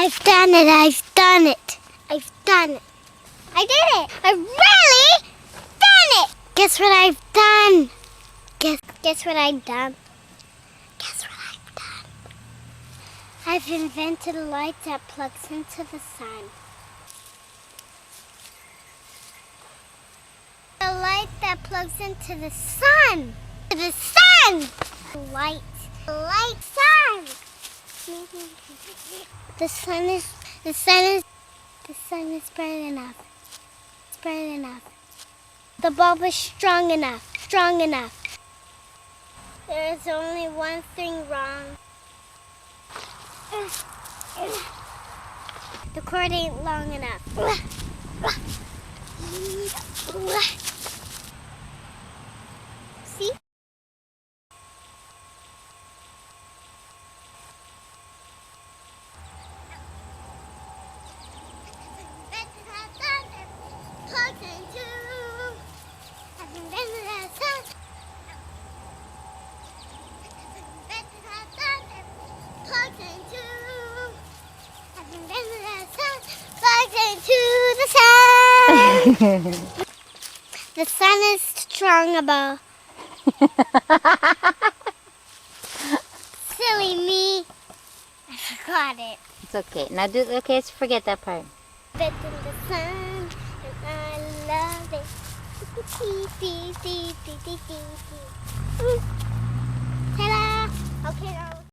I've done it. I've done it. I've done it. I did it. I really done it. Guess what I've done? Guess what I've done? Guess what I've done? I've invented a light that plugs into the sun. A light that plugs into the sun. The sun. Light. Light sun. The sun is bright enough. It's bright enough. The bulb is strong enough. Strong enough. There is only one thing wrong. The cord ain't long enough. See? The sun is strong about. Silly me. I forgot it. It's okay. Now do okay, let's forget that part. Bed in the sun and I love it. Ta-da! Okay now.